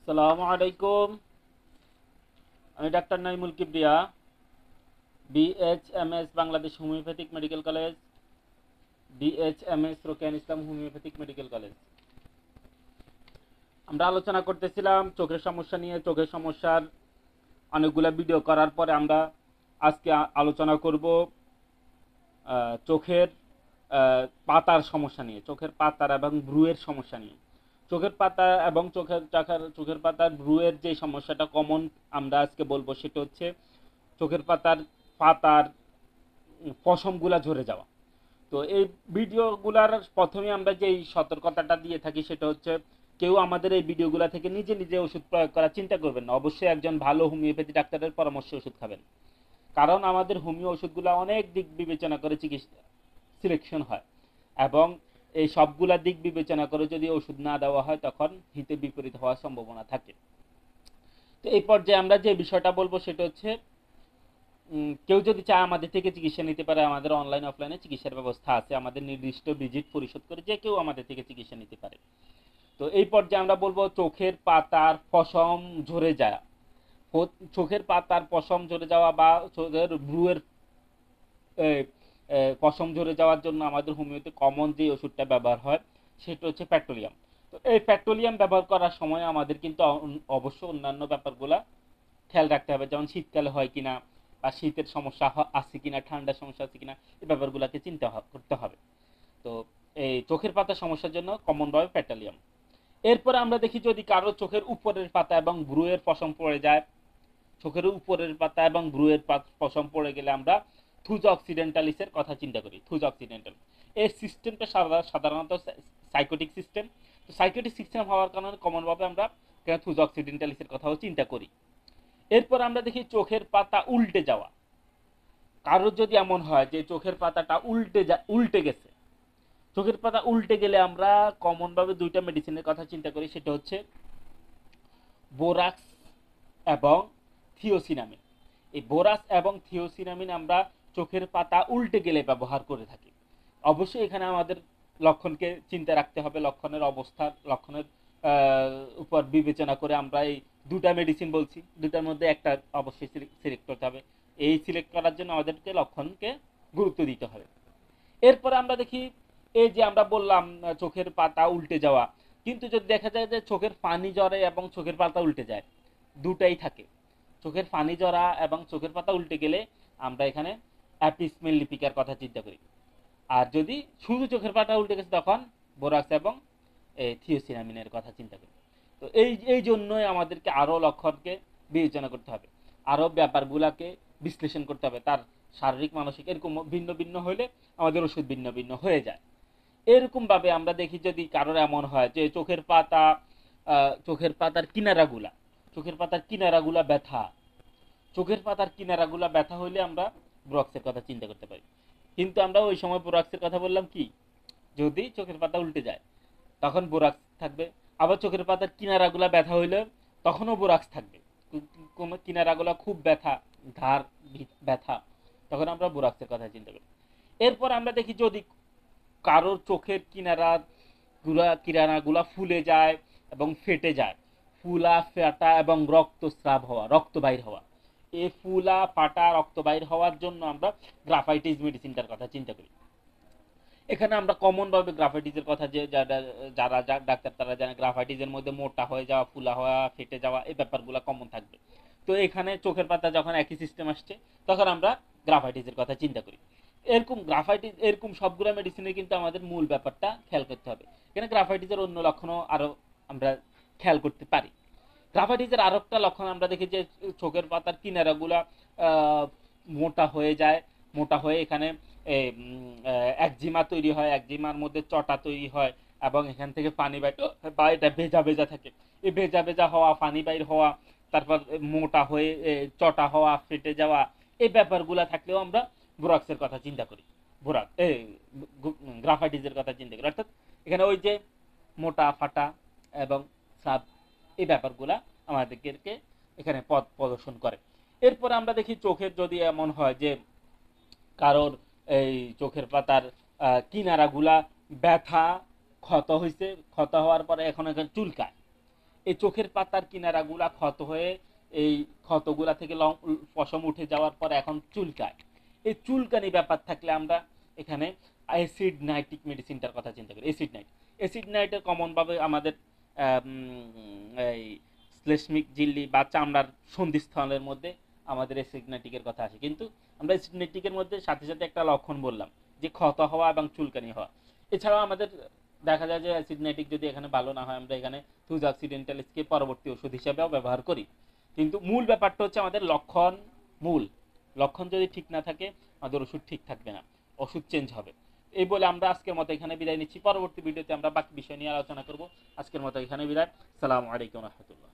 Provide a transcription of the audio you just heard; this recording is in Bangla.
সালামু আলাইকুম। আমি doctor Naimul Kibria, BHMS Bangladesh homeopathic medical college, BHMS Rokeyan Islam homeopathic medical college. আমরা আলোচনা করতেছিলাম চোখের সমস্যা নিয়ে। চোখের সমস্যার অনেকগুলো ভিডিও করার পরে আমরা আজকে আলোচনা করব চোখের পাতার সমস্যা নিয়ে, চোখের পাতার এবং ব্রুয়ের সমস্যা নিয়ে। চোখের পাতা এবং চোখের পাতার ব্রুয়ের যে সমস্যাটা কমন আমরা আজকে বলবো সেটা হচ্ছে চোখের পাতার পশমগুলা ঝরে যাওয়া। তো এই ভিডিওগুলার প্রথমে আমরা যেই সতর্কতাটা দিয়ে থাকি সেটা হচ্ছে কেউ আমাদের এই ভিডিওগুলা থেকে নিজে নিজে ওষুধ প্রয়োগ করার চিন্তা করবেন না। অবশ্যই একজন ভালো হোমিওপ্যাথি ডাক্তারের পরামর্শে ওষুধ খাবেন, কারণ আমাদের হোমিও ওষুধগুলো অনেক দিক বিবেচনা করে চিকিৎসা সিলেকশন হয়, এবং এই সবগুলা দিক বিবেচনা করে যদি ওষুধ না দেওয়া হয় তখন হিতে বিপরীত হওয়ার সম্ভাবনা থাকে। তো এই পর্যায়ে আমরা যে বিষয়টা বলবো সেটা হচ্ছে কেউ যদি চায় আমাদের থেকে চিকিৎসা নিতে পারে। আমাদের অনলাইন অফলাইনে চিকিৎসার ব্যবস্থা আছে, আমাদের নির্দিষ্ট ভিজিট পরিশোধ করে যে কেউ আমাদের থেকে চিকিৎসা নিতে পারে। তো এই পর্যায়ে আমরা বলবো চোখের পাতার পশম ঝরে যায়। চোখের পাতার পশম ঝরে যাওয়া বা চোখের ব্রুয়ের পশম ঝরে যাওয়ার জন্য আমাদের হোমিওতে কমন যে ওষুধটা ব্যবহার হয় সেটা হচ্ছে পেট্রোলিয়াম। তো এই পেট্রোলিয়াম ব্যবহার করার সময় আমাদের কিন্তু অবশ্য অন্যান্য ব্যাপারগুলা খেয়াল রাখতে হবে, যেমন শীতকালে হয় কিনা বা শীতের সমস্যা আছে কিনা, ঠান্ডার সমস্যা আছে কিনা, এই ব্যাপারগুলোকে চিন্তা করতে হবে। তো এই চোখের পাতার সমস্যার জন্য কমনভাবে পেট্রোলিয়াম। এরপরে আমরা দেখি যদি কারো চোখের উপরের পাতা এবং ব্রুয়ের পশম পড়ে যায়, চোখের উপরের পাতা এবং ব্রুয়ের পশম পড়ে গেলে আমরা থুজ অক্সিডেন্টালিসের কথা চিন্তা করি। থুজ অক্সিডেন্টাল এই সিস্টেমটা সাধারণত সাইকোটিক সিস্টেম। তো সাইকোটিক সিস্টেম হওয়ার কারণে কমনভাবে আমরা থুজ অক্সিডেন্টালিসের কথাও চিন্তা করি। এরপর আমরা দেখি চোখের পাতা উল্টে যাওয়া। কারোর যদি এমন হয় যে চোখের পাতাটা উল্টে গেছে, চোখের পাতা উল্টে গেলে আমরা কমনভাবে দুইটা মেডিসিনের কথা চিন্তা করি, সেটা হচ্ছে বোরাক্স এবং থিওসিনামিন। এই বোরাক্স এবং থিওসিনামিন আমরা চোখের পাতা উল্টে গেলে ব্যবহার করে থাকি। অবশ্যই এখানে আমাদের লক্ষণকে চিন্তা রাখতে হবে, লক্ষণের উপর বিবেচনা করে আমরা এই দুটা মেডিসিন বলছি, দুটার মধ্যে একটা অবশ্যই সিলেক্ট করতে হবে। এই সিলেক্ট করার জন্য আমাদেরকে লক্ষণকে গুরুত্ব দিতে হবে। এরপরে আমরা দেখি এই যে আমরা বললাম চোখের পাতা উল্টে যাওয়া, কিন্তু যদি দেখা যায় যে চোখের পানি জ্বরে এবং চোখের পাতা উল্টে যায়, দুটাই থাকে। চোখের পানি জ্বরা এবং চোখের পাতা উল্টে গেলে আমরা এখানে অ্যাপিসমেল লিপিকার কথা চিন্তা করি। আর যদি শুধু চোখের পাতা উল্টে গেছে তখন বোরাক্স এবং থিওসিনামিনের কথা চিন্তা করি। তো এই জন্যই আমাদেরকে আরও লক্ষণকে বিবেচনা করতে হবে, আরও ব্যাপারগুলাকে বিশ্লেষণ করতে হবে। তার শারীরিক মানসিক এরকম ভিন্ন ভিন্ন হলে আমাদের ওষুধ ভিন্ন ভিন্ন হয়ে যায়। এরকম ভাবে আমরা দেখি যদি কারোর এমন হয় যে চোখের পাতার কিনারাগুলা, চোখের পাতার কিনারাগুলা ব্যথা, চোখের পাতার কিনারাগুলা ব্যথা হইলে আমরা ব্রক্সের কথা চিন্তা করতে পারি। কিন্তু আমরা ওই সময় বোরাক্সের কথা বললাম কি, যদি চোখের পাতা উল্টে যায় তখন বোরাক্স থাকবে। আবার চোখের পাতার কিনারাগুলা ব্যথা হইলে তখনও বোরাক্স থাকবে। কোনো কিনারাগুলা খুব ব্যথা, ঘাড় ব্যথা, তখন আমরা বোরাক্সের কথা চিন্তা করি। এরপর আমরা দেখি যদি কারোর চোখের কিনারাগুলা ফুলে যায় এবং ফেটে যায়, ফুলা ফাটা এবং রক্তস্রাব হওয়া, রক্ত বাইর হওয়া, এই ফুলা ফাটা রক্ত বাইর হওয়ার জন্য আমরা গ্রাফাইটিস মেডিসিনটার কথা চিন্তা করি। এখানে আমরা কমন ভাবে গ্রাফাইটিসের কথা যে যারা ডাক্তার তারা জানে, গ্রাফাইটিসের মধ্যে মোটা হয়ে যাওয়া, ফুলা হওয়া, ফেটে যাওয়া, এই ব্যাপারগুলো কমন থাকবে। তো এখানে চোখের পাতা যখন একই সিস্টেম আসছে তখন আমরা গ্রাফাইটিসের কথা চিন্তা করি। এরকম সবগুলো মেডিসিনে কিন্তু আমাদের মূল ব্যাপারটা খেয়াল করতে হবে। এখানে গ্রাফাইটিসের অন্য লক্ষণও আরো আমরা খেয়াল করতে পারি। গ্রাফাইটিসের আরো একটা লক্ষণ আমরা দেখি যে চোখের পাতার কিনারাগুলা মোটা হয়ে যায়, মোটা হয়ে এখানে একজিমা তৈরি হয়, একজিমার মধ্যে চটা তৈরি হয় এবং এখান থেকে পানি বাইর বা এটা ভেজা ভেজা থাকে। এই ভেজা ভেজা হওয়া, পানি বাইর হওয়া, তারপর মোটা হয়ে চটা হওয়া, ফেটে যাওয়া, এই ব্যাপারগুলা থাকলেও আমরা বোরাক্সের কথা চিন্তা করি, গ্রাফাইটিসের কথা চিন্তা করি। অর্থাৎ এখানে ওই যে মোটা ফাটা এবং সাব, এই ব্যাপারগুলা আমাদেরকে এখানে পথ প্রদর্শন করে। এরপরে আমরা দেখি চোখের যদি এমন হয় যে কারোর এই চোখের পাতার কিনারাগুলা ব্যথা, ক্ষত হয়েছে, ক্ষত হওয়ার পরে এখন চুলকায়, এই চোখের পাতার কিনারাগুলা ক্ষত হয়ে এই ক্ষতগুলা থেকে পশম উঠে যাওয়ার পর এখন চুলকায়। এই চুলকানি ব্যাপার থাকলে আমরা এখানে অ্যাসিড নাইট্রিক মেডিসিনটার কথা চিন্তা করি। অ্যাসিড নাইটের কমনভাবে আমাদের এই শ্লেষ্মিক ঝিল্লি বা চামড়ার সন্ধিস্থলের মধ্যে আমাদের অ্যাসিড নাইট্রিকের কথা আসে, কিন্তু আমরা অ্যাসিড নাইট্রিকের মধ্যে সাথে সাথে একটা লক্ষণ বললাম যে ক্ষত হওয়া এবং চুলকানি হওয়া। এছাড়াও আমাদের দেখা যায় যে অ্যাসিড নাইট্রিক যদি এখানে ভালো না হয় আমরা এখানে থুজ অক্সিডেন্টালিসকে পরবর্তী ওষুধ হিসেবেও ব্যবহার করি। কিন্তু মূল ব্যাপারটা হচ্ছে আমাদের লক্ষণ যদি ঠিক না থাকে আমাদের ওষুধ ঠিক থাকবে না, ওষুধ চেঞ্জ হবে। এই বলে আমরা আজকের মতো এখানে বিদায় নিচ্ছি। পরবর্তী ভিডিওতে আমরা বাকি বিষয় নিয়ে আলোচনা করব। আজকের মতো এখানে বিদায়। সালামু আলাইকুম রহমতুল্লাহ।